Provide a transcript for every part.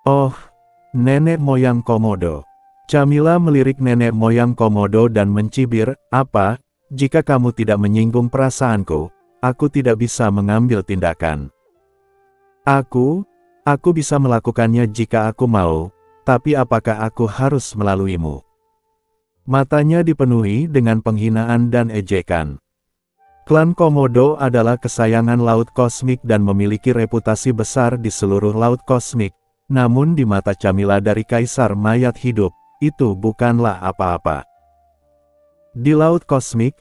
Oh, nenek moyang Komodo. Camilla melirik nenek moyang Komodo dan mencibir, apa, jika kamu tidak menyinggung perasaanku, aku tidak bisa mengambil tindakan. Aku bisa melakukannya jika aku mau, tapi apakah aku harus melaluimu? Matanya dipenuhi dengan penghinaan dan ejekan. Klan Komodo adalah kesayangan Laut Kosmik dan memiliki reputasi besar di seluruh Laut Kosmik, namun di mata Camilla dari Kaisar Mayat Hidup, itu bukanlah apa-apa. Di Laut Kosmik,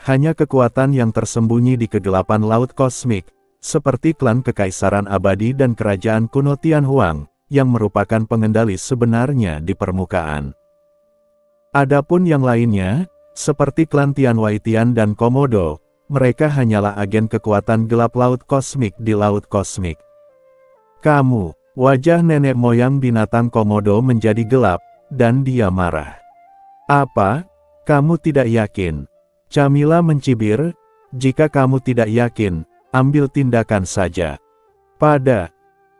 hanya kekuatan yang tersembunyi di kegelapan Laut Kosmik, seperti klan Kekaisaran Abadi dan Kerajaan Kuno Tianhuang, yang merupakan pengendali sebenarnya di permukaan. Adapun yang lainnya, seperti klan Tianwaitian dan Komodo, mereka hanyalah agen kekuatan gelap Laut Kosmik di Laut Kosmik. Kamu, wajah nenek moyang binatang Komodo menjadi gelap, dan dia marah. Apa? Kamu tidak yakin? Camilla mencibir, jika kamu tidak yakin, ambil tindakan saja. Pada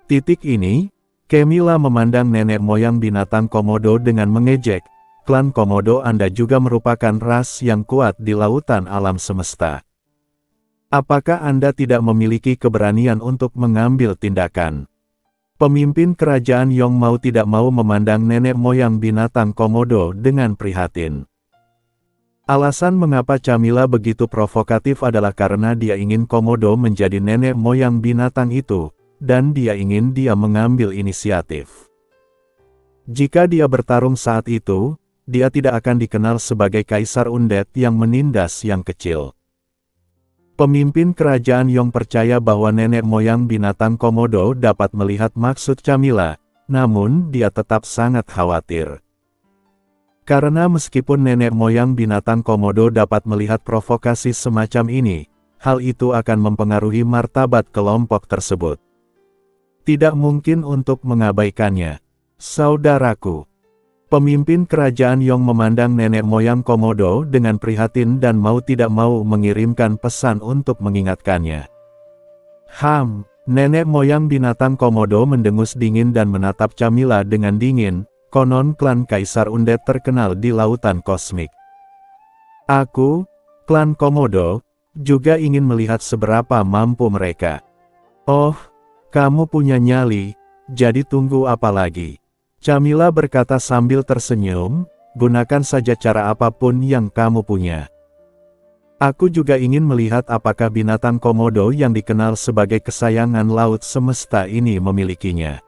titik ini, Camilla memandang nenek moyang binatang Komodo dengan mengejek, klan Komodo Anda juga merupakan ras yang kuat di lautan alam semesta. Apakah Anda tidak memiliki keberanian untuk mengambil tindakan? Pemimpin kerajaan Yong mau tidak mau memandang nenek moyang binatang Komodo dengan prihatin. Alasan mengapa Camilla begitu provokatif adalah karena dia ingin Komodo menjadi nenek moyang binatang itu, dan dia ingin dia mengambil inisiatif. Jika dia bertarung saat itu, dia tidak akan dikenal sebagai kaisar undead yang menindas yang kecil. Pemimpin kerajaan Yong percaya bahwa nenek moyang binatang Komodo dapat melihat maksud Camilla, namun dia tetap sangat khawatir. Karena meskipun nenek moyang binatang Komodo dapat melihat provokasi semacam ini, hal itu akan mempengaruhi martabat kelompok tersebut. Tidak mungkin untuk mengabaikannya. Saudaraku. Pemimpin kerajaan Yong memandang nenek moyang Komodo dengan prihatin dan mau tidak mau mengirimkan pesan untuk mengingatkannya. Nenek moyang binatang Komodo mendengus dingin dan menatap Camilla dengan dingin, konon klan Kaisar Undead terkenal di lautan kosmik. Aku, klan Komodo, juga ingin melihat seberapa mampu mereka. Oh, kamu punya nyali, jadi tunggu apa lagi? Camilla berkata sambil tersenyum, gunakan saja cara apapun yang kamu punya. Aku juga ingin melihat apakah binatang Komodo yang dikenal sebagai kesayangan laut semesta ini memilikinya.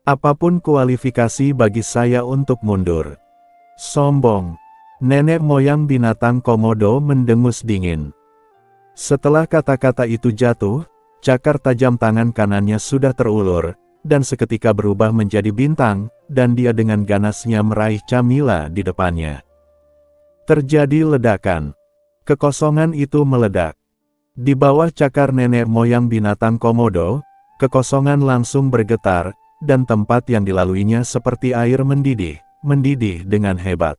Apapun kualifikasi bagi saya untuk mundur. Sombong. Nenek moyang binatang Komodo mendengus dingin. Setelah kata-kata itu jatuh, cakar tajam tangan kanannya sudah terulur, dan seketika berubah menjadi bintang, dan dia dengan ganasnya meraih Camilla di depannya. Terjadi ledakan. Kekosongan itu meledak. Di bawah cakar nenek moyang binatang Komodo, kekosongan langsung bergetar, dan tempat yang dilaluinya seperti air mendidih dengan hebat.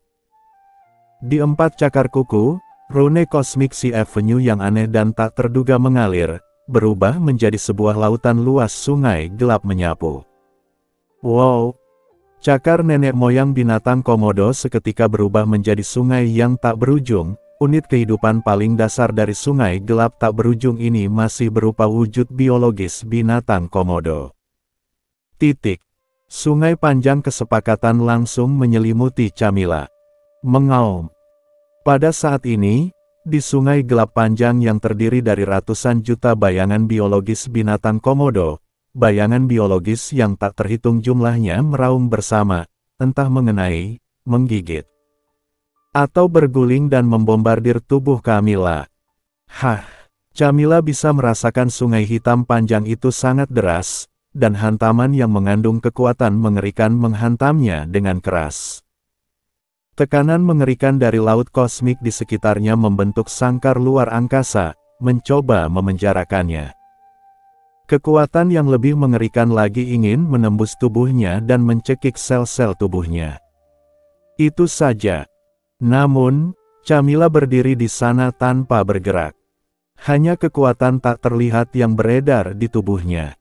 Di 4 cakar kuku, rune Cosmic Sea Avenue yang aneh dan tak terduga mengalir, berubah menjadi sebuah lautan luas sungai gelap menyapu. Wow! Cakar nenek moyang binatang Komodo seketika berubah menjadi sungai yang tak berujung. Unit kehidupan paling dasar dari sungai gelap tak berujung ini masih berupa wujud biologis binatang Komodo. Sungai panjang kesepakatan langsung menyelimuti Camilla. Mengaum. Pada saat ini, di sungai gelap panjang yang terdiri dari ratusan juta bayangan biologis binatang Komodo, bayangan biologis yang tak terhitung jumlahnya meraung bersama, entah mengenai, menggigit, atau berguling dan membombardir tubuh Camilla. Camilla bisa merasakan sungai hitam panjang itu sangat deras, dan hantaman yang mengandung kekuatan mengerikan menghantamnya dengan keras. Tekanan mengerikan dari laut kosmik di sekitarnya membentuk sangkar luar angkasa, mencoba memenjarakannya. Kekuatan yang lebih mengerikan lagi ingin menembus tubuhnya dan mencekik sel-sel tubuhnya. Itu saja. Namun, Camilla berdiri di sana tanpa bergerak. Hanya kekuatan tak terlihat yang beredar di tubuhnya.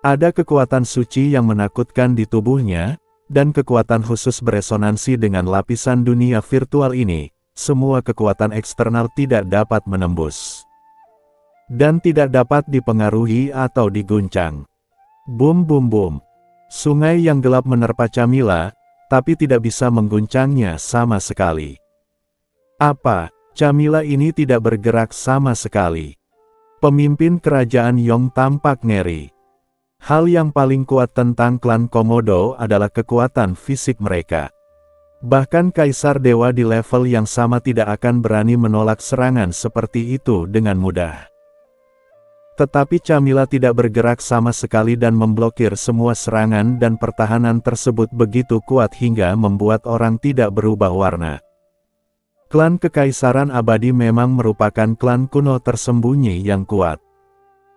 Ada kekuatan suci yang menakutkan di tubuhnya, dan kekuatan khusus beresonansi dengan lapisan dunia virtual ini. Semua kekuatan eksternal tidak dapat menembus. Dan tidak dapat dipengaruhi atau diguncang. Bum bum bum. Sungai yang gelap menerpa Camilla, tapi tidak bisa mengguncangnya sama sekali. Apa? Camilla ini tidak bergerak sama sekali. Pemimpin kerajaan Yong tampak ngeri. Hal yang paling kuat tentang klan Komodo adalah kekuatan fisik mereka. Bahkan Kaisar Dewa di level yang sama tidak akan berani menolak serangan seperti itu dengan mudah. Tetapi Camilla tidak bergerak sama sekali dan memblokir semua serangan dan pertahanan tersebut begitu kuat hingga membuat orang tidak berubah warna. Klan Kekaisaran Abadi memang merupakan klan kuno tersembunyi yang kuat.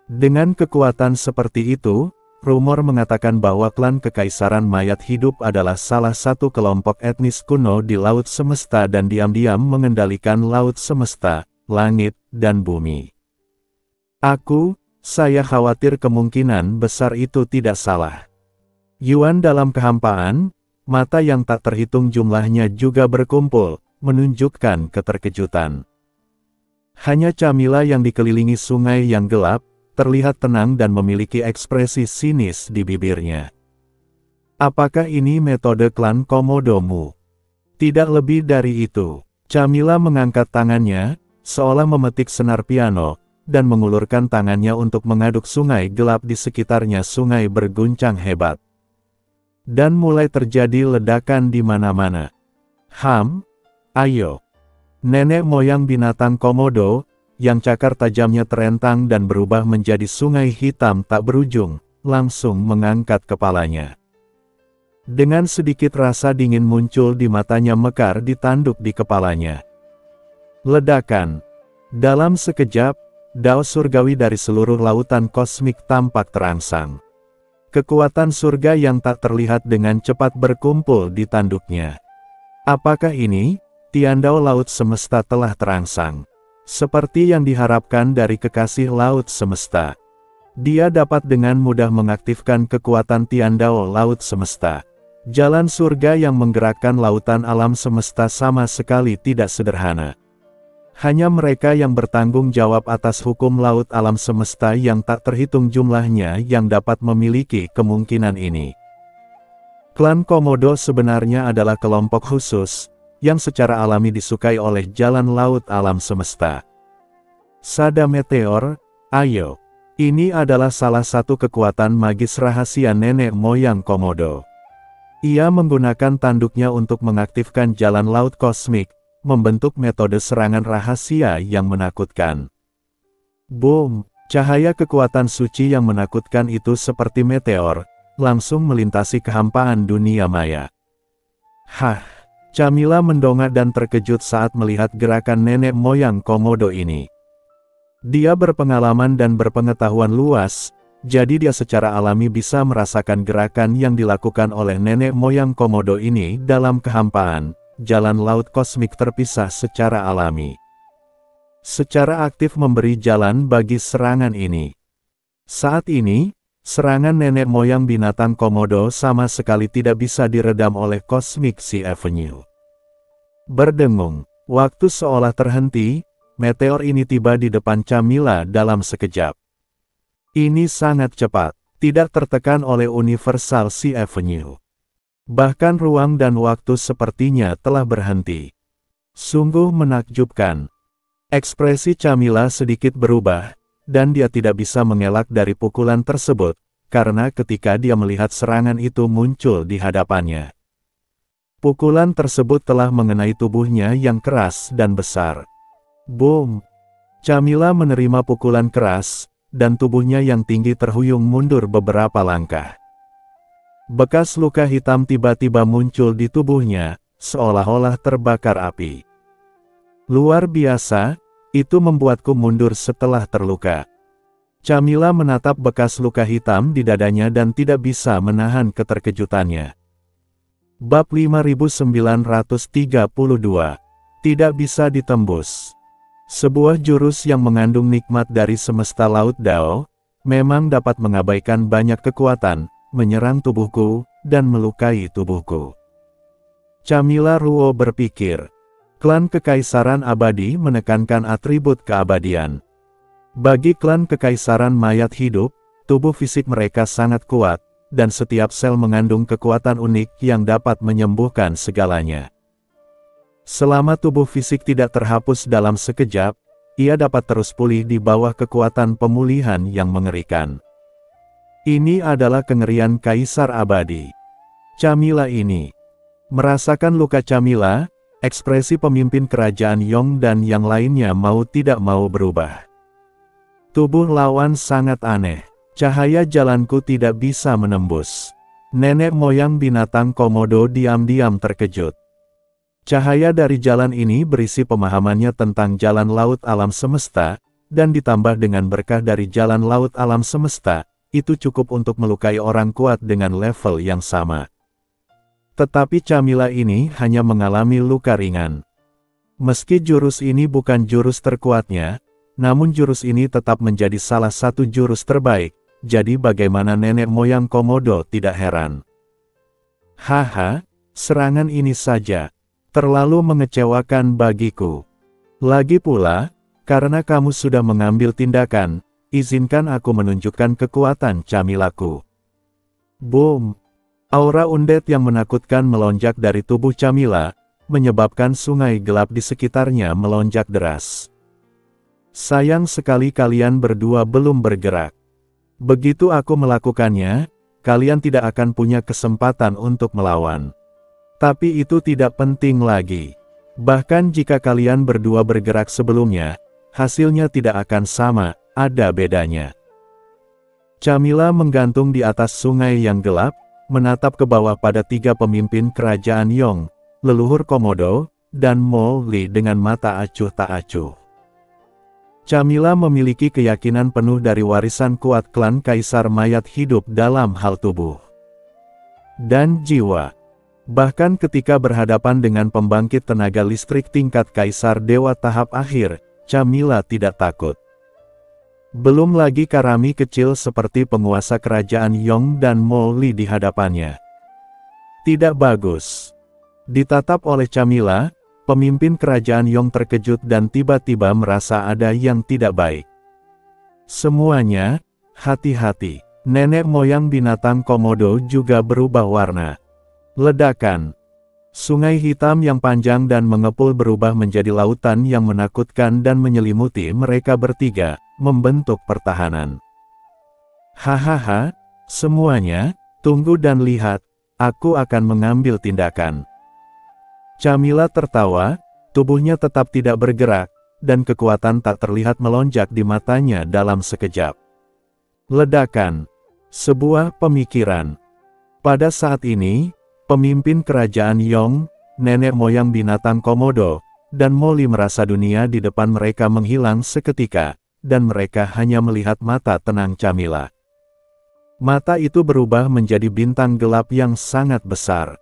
Dengan kekuatan seperti itu, rumor mengatakan bahwa klan Kekaisaran Mayat Hidup adalah salah satu kelompok etnis kuno di Laut Semesta dan diam-diam mengendalikan Laut Semesta, langit, dan bumi. Saya khawatir kemungkinan besar itu tidak salah. Yuan dalam kehampaan, mata yang tak terhitung jumlahnya juga berkumpul, menunjukkan keterkejutan. Hanya Camilla yang dikelilingi sungai yang gelap, terlihat tenang dan memiliki ekspresi sinis di bibirnya. Apakah ini metode klan Komodomu? Tidak lebih dari itu. Camilla mengangkat tangannya, seolah memetik senar piano, dan mengulurkan tangannya untuk mengaduk sungai gelap di sekitarnya. Sungai berguncang hebat. Dan mulai terjadi ledakan di mana-mana. Ayo. Nenek moyang binatang Komodo, yang cakar tajamnya terentang dan berubah menjadi sungai hitam tak berujung, langsung mengangkat kepalanya. Dengan sedikit rasa dingin muncul di matanya mekar di tanduk di kepalanya. Ledakan. Dalam sekejap, dao surgawi dari seluruh lautan kosmik tampak terangsang. Kekuatan surga yang tak terlihat dengan cepat berkumpul di tanduknya. Apakah ini? Tiandao Laut Semesta telah terangsang. Seperti yang diharapkan dari kekasih Laut Semesta. Dia dapat dengan mudah mengaktifkan kekuatan Tiandao Laut Semesta. Jalan surga yang menggerakkan lautan alam semesta sama sekali tidak sederhana. Hanya mereka yang bertanggung jawab atas hukum laut alam semesta yang tak terhitung jumlahnya yang dapat memiliki kemungkinan ini. Klan Komodo sebenarnya adalah kelompok khusus, yang secara alami disukai oleh jalan laut alam semesta. Sada Meteor, ayo. Ini adalah salah satu kekuatan magis rahasia nenek moyang Komodo. Ia menggunakan tanduknya untuk mengaktifkan jalan laut kosmik, membentuk metode serangan rahasia yang menakutkan. Boom! Cahaya kekuatan suci yang menakutkan itu seperti meteor, langsung melintasi kehampaan dunia maya. Camilla mendongak dan terkejut saat melihat gerakan nenek moyang Komodo ini. Dia berpengalaman dan berpengetahuan luas, jadi dia secara alami bisa merasakan gerakan yang dilakukan oleh nenek moyang Komodo ini dalam kehampaan, jalan laut kosmik terpisah secara alami. Secara aktif memberi jalan bagi serangan ini. Saat ini, serangan nenek moyang binatang Komodo sama sekali tidak bisa diredam oleh Cosmic Sea Avenue. Berdengung, waktu seolah terhenti, meteor ini tiba di depan Camilla dalam sekejap. Ini sangat cepat, tidak tertekan oleh Universal Sea Avenue. Bahkan ruang dan waktu sepertinya telah berhenti. Sungguh menakjubkan. Ekspresi Camilla sedikit berubah, dan dia tidak bisa mengelak dari pukulan tersebut, karena ketika dia melihat serangan itu muncul di hadapannya. Pukulan tersebut telah mengenai tubuhnya yang keras dan besar. Boom! Camilla menerima pukulan keras, dan tubuhnya yang tinggi terhuyung mundur beberapa langkah. Bekas luka hitam tiba-tiba muncul di tubuhnya, seolah-olah terbakar api. Luar biasa, itu membuatku mundur setelah terluka. Camilla menatap bekas luka hitam di dadanya dan tidak bisa menahan keterkejutannya. Bab 5932. Tidak bisa ditembus. Sebuah jurus yang mengandung nikmat dari semesta laut Dao, memang dapat mengabaikan banyak kekuatan, menyerang tubuhku, dan melukai tubuhku. Chamila Ruo berpikir. Klan Kekaisaran Abadi menekankan atribut keabadian. Bagi klan Kekaisaran Mayat Hidup, tubuh fisik mereka sangat kuat, dan setiap sel mengandung kekuatan unik yang dapat menyembuhkan segalanya. Selama tubuh fisik tidak terhapus dalam sekejap, ia dapat terus pulih di bawah kekuatan pemulihan yang mengerikan. Ini adalah kengerian Kaisar Abadi. Chamila ini. Merasakan luka Chamila, ekspresi pemimpin kerajaan Yong dan yang lainnya mau tidak mau berubah. Tubuh lawan sangat aneh. Cahaya jalanku tidak bisa menembus. Nenek moyang binatang Komodo diam-diam terkejut. Cahaya dari jalan ini berisi pemahamannya tentang jalan laut alam semesta, dan ditambah dengan berkah dari jalan laut alam semesta, itu cukup untuk melukai orang kuat dengan level yang sama. Tetapi Chamila ini hanya mengalami luka ringan. Meski jurus ini bukan jurus terkuatnya, namun jurus ini tetap menjadi salah satu jurus terbaik. Jadi bagaimana nenek moyang Komodo tidak heran. Haha, serangan ini saja. Terlalu mengecewakan bagiku. Lagi pula, karena kamu sudah mengambil tindakan, izinkan aku menunjukkan kekuatan Chamilaku. Boom! Aura undead yang menakutkan melonjak dari tubuh Chamila, menyebabkan sungai gelap di sekitarnya melonjak deras. Sayang sekali kalian berdua belum bergerak. Begitu aku melakukannya, kalian tidak akan punya kesempatan untuk melawan. Tapi itu tidak penting lagi. Bahkan jika kalian berdua bergerak sebelumnya, hasilnya tidak akan sama, ada bedanya. Chamila menggantung di atas sungai yang gelap, menatap ke bawah pada tiga pemimpin kerajaan Yong, leluhur Komodo, dan Mo Li dengan mata acuh tak acuh. Chamila memiliki keyakinan penuh dari warisan kuat klan Kaisar Mayat Hidup dalam hal tubuh dan jiwa. Bahkan ketika berhadapan dengan pembangkit tenaga listrik tingkat Kaisar Dewa tahap akhir, Chamila tidak takut. Belum lagi Karami kecil seperti penguasa kerajaan Yong dan Mo Li di hadapannya. Tidak bagus. Ditatap oleh Chamila, pemimpin kerajaan Yong terkejut dan tiba-tiba merasa ada yang tidak baik. Semuanya, hati-hati. Nenek moyang binatang Komodo juga berubah warna. Ledakan. Sungai hitam yang panjang dan mengepul berubah menjadi lautan yang menakutkan dan menyelimuti mereka bertiga, membentuk pertahanan. Hahaha, semuanya, tunggu dan lihat, aku akan mengambil tindakan. Chamila tertawa, tubuhnya tetap tidak bergerak, dan kekuatan tak terlihat melonjak di matanya dalam sekejap. Ledakan. Sebuah pemikiran. Pada saat ini, pemimpin kerajaan Yong, nenek moyang binatang Komodo, dan Mo Li merasa dunia di depan mereka menghilang seketika, dan mereka hanya melihat mata tenang Chamila. Mata itu berubah menjadi bintang gelap yang sangat besar.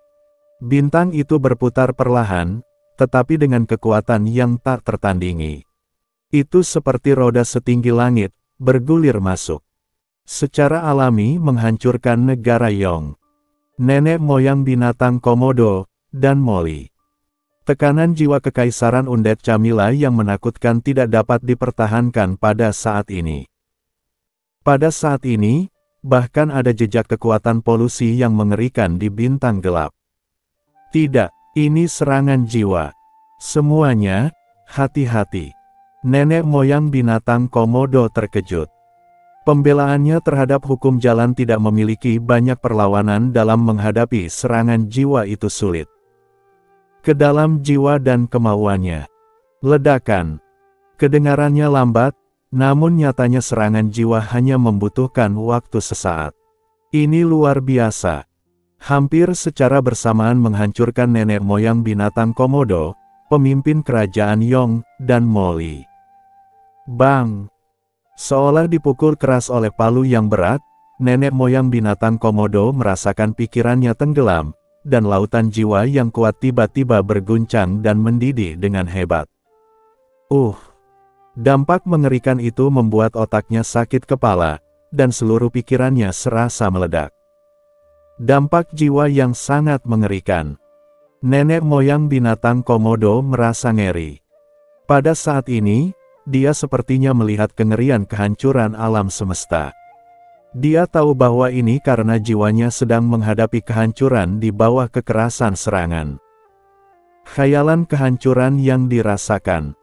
Bintang itu berputar perlahan, tetapi dengan kekuatan yang tak tertandingi. Itu seperti roda setinggi langit, bergulir masuk. Secara alami menghancurkan negara Yong. Nenek moyang binatang Komodo, dan Mo Li. Tekanan jiwa kekaisaran undead Chamila yang menakutkan tidak dapat dipertahankan pada saat ini. Pada saat ini, bahkan ada jejak kekuatan polusi yang mengerikan di bintang gelap. Tidak, ini serangan jiwa. Semuanya, hati-hati. Nenek moyang binatang Komodo terkejut. Pembelaannya terhadap hukum jalan tidak memiliki banyak perlawanan dalam menghadapi serangan jiwa itu sulit. Ke dalam jiwa dan kemauannya. Ledakan. Kedengarannya lambat, namun nyatanya serangan jiwa hanya membutuhkan waktu sesaat. Ini luar biasa. Hampir secara bersamaan menghancurkan nenek moyang binatang Komodo, pemimpin kerajaan Yong, dan Mo Li. Bang! Seolah dipukul keras oleh palu yang berat, nenek moyang binatang Komodo merasakan pikirannya tenggelam, dan lautan jiwa yang kuat tiba-tiba berguncang dan mendidih dengan hebat. Dampak mengerikan itu membuat otaknya sakit kepala, dan seluruh pikirannya serasa meledak. Dampak jiwa yang sangat mengerikan. Nenek moyang binatang Komodo merasa ngeri. Pada saat ini, dia sepertinya melihat kengerian kehancuran alam semesta. Dia tahu bahwa ini karena jiwanya sedang menghadapi kehancuran di bawah kekerasan serangan. Khayalan kehancuran yang dirasakan.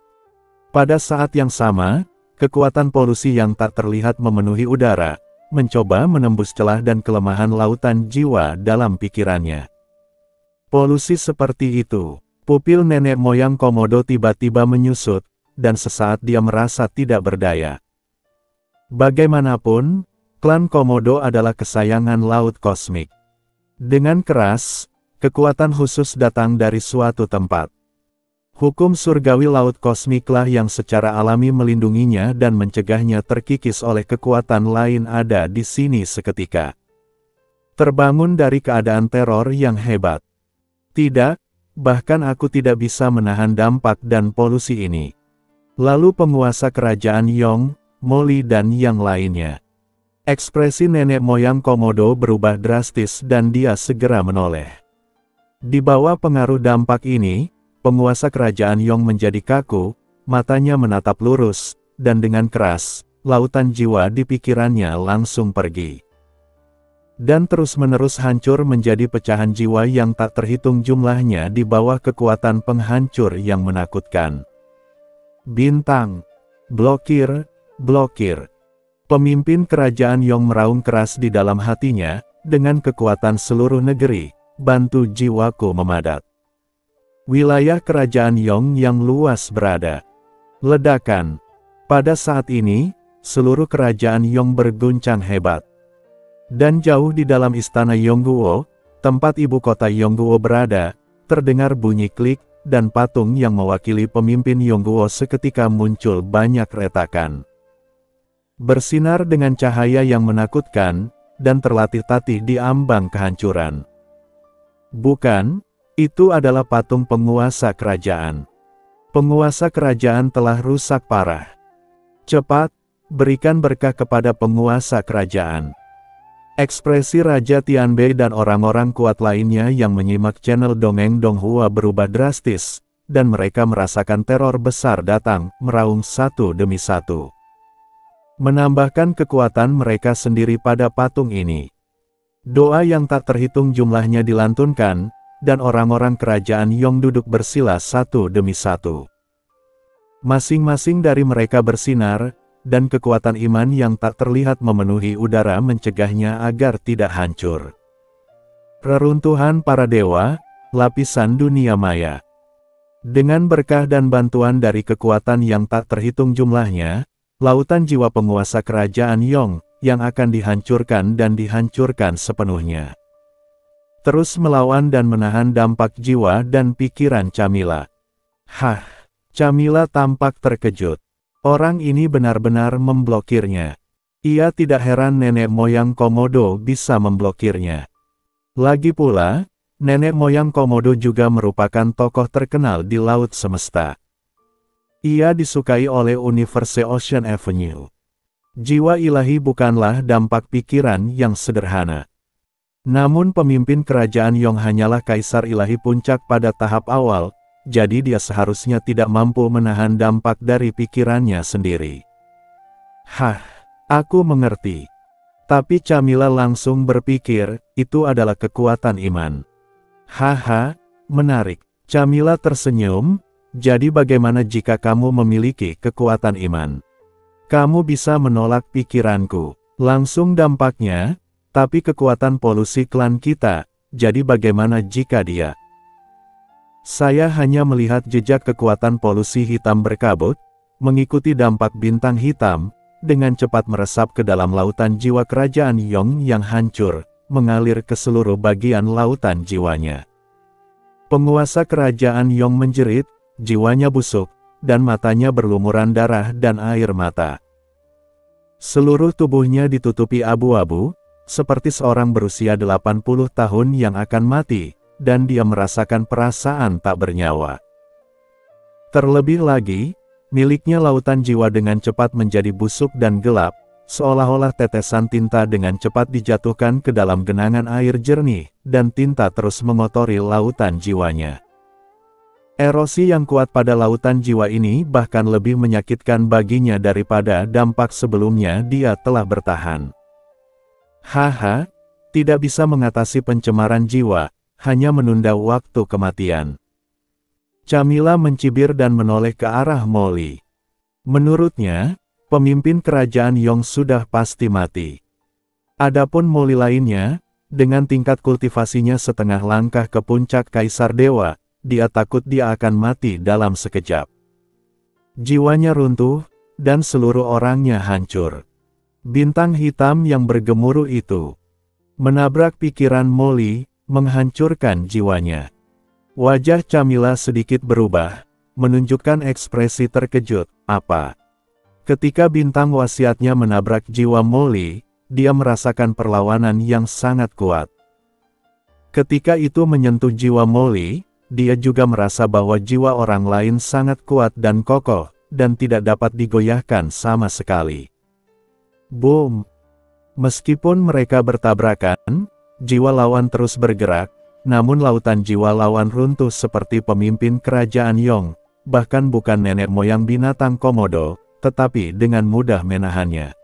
Pada saat yang sama, kekuatan polusi yang tak terlihat memenuhi udara, mencoba menembus celah dan kelemahan lautan jiwa dalam pikirannya. Polusi seperti itu. Pupil nenek moyang Komodo tiba-tiba menyusut, dan sesaat dia merasa tidak berdaya. Bagaimanapun, klan Komodo adalah kesayangan laut kosmik. Dengan keras, kekuatan khusus datang dari suatu tempat. Hukum surgawi laut kosmiklah yang secara alami melindunginya dan mencegahnya terkikis oleh kekuatan lain ada di sini seketika. Terbangun dari keadaan teror yang hebat. Tidak, bahkan aku tidak bisa menahan dampak dan polusi ini. Lalu penguasa kerajaan Yong, Molly dan yang lainnya. Ekspresi nenek moyang Komodo berubah drastis dan dia segera menoleh. Di bawah pengaruh dampak ini, penguasa kerajaan Yong menjadi kaku, matanya menatap lurus, dan dengan keras, lautan jiwa di pikirannya langsung pergi. Dan terus-menerus hancur menjadi pecahan jiwa yang tak terhitung jumlahnya di bawah kekuatan penghancur yang menakutkan. Bintang. Blokir, blokir. Pemimpin kerajaan Yong meraung keras di dalam hatinya, dengan kekuatan seluruh negeri, bantu jiwaku memadat. Wilayah kerajaan Yong yang luas berada. Ledakan. Pada saat ini, seluruh kerajaan Yong berguncang hebat. Dan jauh di dalam istana Yongguo, tempat ibu kota Yongguo berada, terdengar bunyi klik, dan patung yang mewakili pemimpin Yongguo seketika muncul banyak retakan. Bersinar dengan cahaya yang menakutkan, dan terlatih-tatih di ambang kehancuran. Bukan, itu adalah patung penguasa kerajaan. Penguasa kerajaan telah rusak parah. Cepat, berikan berkah kepada penguasa kerajaan. Ekspresi Raja Tianbei dan orang-orang kuat lainnya yang menyimak channel Dongeng Donghua berubah drastis, dan mereka merasakan teror besar datang, meraung satu demi satu. Menambahkan kekuatan mereka sendiri pada patung ini. Doa yang tak terhitung jumlahnya dilantunkan, dan orang-orang kerajaan Yong duduk bersila satu demi satu. Masing-masing dari mereka bersinar, dan kekuatan iman yang tak terlihat memenuhi udara mencegahnya agar tidak hancur. Reruntuhan para dewa, lapisan dunia maya. Dengan berkah dan bantuan dari kekuatan yang tak terhitung jumlahnya, lautan jiwa penguasa kerajaan Yong, yang akan dihancurkan dan dihancurkan sepenuhnya. Terus melawan dan menahan dampak jiwa dan pikiran Camilla. Hah, Camilla tampak terkejut. Orang ini benar-benar memblokirnya. Ia tidak heran nenek moyang Komodo bisa memblokirnya. Lagi pula, nenek moyang Komodo juga merupakan tokoh terkenal di laut semesta. Ia disukai oleh universe Ocean Avenue. Jiwa ilahi bukanlah dampak pikiran yang sederhana. Namun pemimpin kerajaan Yong hanyalah kaisar ilahi puncak pada tahap awal, jadi dia seharusnya tidak mampu menahan dampak dari pikirannya sendiri. Hah, aku mengerti. Tapi Camilla langsung berpikir, itu adalah kekuatan iman. Haha, menarik. Camilla tersenyum, jadi bagaimana jika kamu memiliki kekuatan iman? Kamu bisa menolak pikiranku. Langsung dampaknya, tapi kekuatan polusi klan kita, jadi bagaimana jika dia? Saya hanya melihat jejak kekuatan polusi hitam berkabut, mengikuti dampak bintang hitam, dengan cepat meresap ke dalam lautan jiwa kerajaan Yong yang hancur, mengalir ke seluruh bagian lautan jiwanya. Penguasa kerajaan Yong menjerit, jiwanya busuk, dan matanya berlumuran darah dan air mata. Seluruh tubuhnya ditutupi abu-abu, seperti seorang berusia 80 tahun yang akan mati, dan dia merasakan perasaan tak bernyawa. Terlebih lagi, miliknya lautan jiwa dengan cepat menjadi busuk dan gelap, seolah-olah tetesan tinta dengan cepat dijatuhkan ke dalam genangan air jernih, dan tinta terus mengotori lautan jiwanya. Erosi yang kuat pada lautan jiwa ini bahkan lebih menyakitkan baginya daripada dampak sebelumnya dia telah bertahan. Haha, tidak bisa mengatasi pencemaran jiwa, hanya menunda waktu kematian. Camilla mencibir dan menoleh ke arah Molly. Menurutnya, pemimpin kerajaan Yong sudah pasti mati. Adapun Molly lainnya, dengan tingkat kultivasinya setengah langkah ke puncak Kaisar Dewa, dia takut dia akan mati dalam sekejap. Jiwanya runtuh, dan seluruh orangnya hancur. Bintang hitam yang bergemuruh itu menabrak pikiran Molly, menghancurkan jiwanya. Wajah Camilla sedikit berubah, menunjukkan ekspresi terkejut. Apa? Ketika bintang wasiatnya menabrak jiwa Molly, dia merasakan perlawanan yang sangat kuat. Ketika itu menyentuh jiwa Molly, dia juga merasa bahwa jiwa orang lain sangat kuat dan kokoh, dan tidak dapat digoyahkan sama sekali. Boom! Meskipun mereka bertabrakan, jiwa lawan terus bergerak, namun lautan jiwa lawan runtuh seperti pemimpin kerajaan Yong, bahkan bukan nenek moyang binatang Komodo, tetapi dengan mudah menahannya.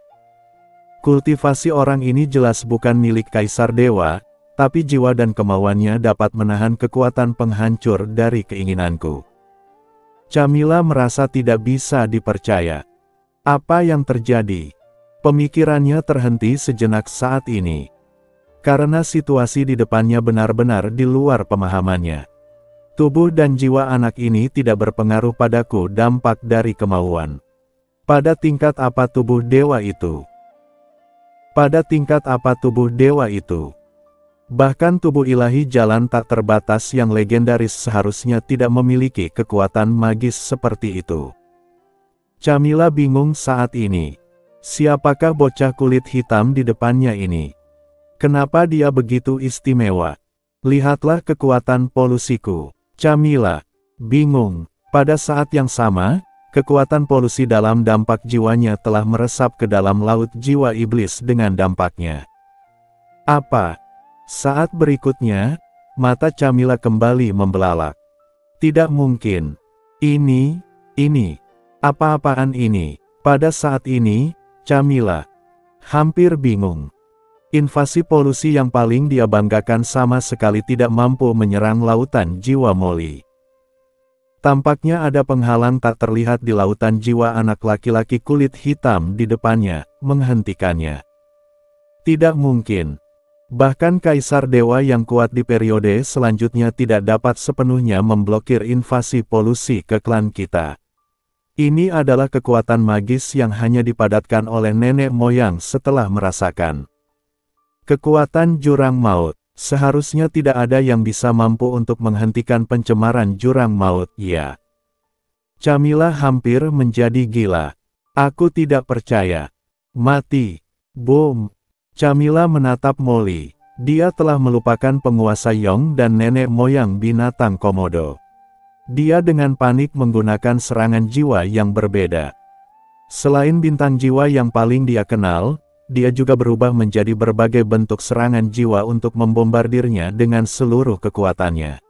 Kultivasi orang ini jelas bukan milik Kaisar Dewa, tapi jiwa dan kemauannya dapat menahan kekuatan penghancur dari keinginanku. Camilla merasa tidak bisa dipercaya. Apa yang terjadi? Pemikirannya terhenti sejenak saat ini. Karena situasi di depannya benar-benar di luar pemahamannya. Tubuh dan jiwa anak ini tidak berpengaruh padaku dampak dari kemauan. Pada tingkat apa tubuh dewa itu? Pada tingkat apa tubuh dewa itu? Bahkan tubuh ilahi jalan tak terbatas yang legendaris seharusnya tidak memiliki kekuatan magis seperti itu. Camilla bingung saat ini. Siapakah bocah kulit hitam di depannya ini? Kenapa dia begitu istimewa? Lihatlah kekuatan polusiku. Camilla bingung. Pada saat yang sama, kekuatan polusi dalam dampak jiwanya telah meresap ke dalam laut jiwa iblis dengan dampaknya. Apa? Saat berikutnya, mata Camilla kembali membelalak. Tidak mungkin. Ini, apa-apaan ini? Pada saat ini, Camilla hampir bingung. Invasi polusi yang paling dia banggakan sama sekali tidak mampu menyerang lautan jiwa Molly. Tampaknya ada penghalang tak terlihat di lautan jiwa anak laki-laki kulit hitam di depannya, menghentikannya. Tidak mungkin. Bahkan Kaisar Dewa yang kuat di periode selanjutnya tidak dapat sepenuhnya memblokir invasi polusi ke klan kita. Ini adalah kekuatan magis yang hanya dipadatkan oleh nenek moyang setelah merasakan kekuatan jurang maut. Seharusnya tidak ada yang bisa mampu untuk menghentikan pencemaran jurang maut, ya. Camilla hampir menjadi gila. Aku tidak percaya. Mati. Boom. Camilla menatap Molly. Dia telah melupakan penguasa Yong dan nenek moyang binatang Komodo. Dia dengan panik menggunakan serangan jiwa yang berbeda. Selain bintang jiwa yang paling dia kenal, dia juga berubah menjadi berbagai bentuk serangan jiwa untuk membombardirnya dengan seluruh kekuatannya.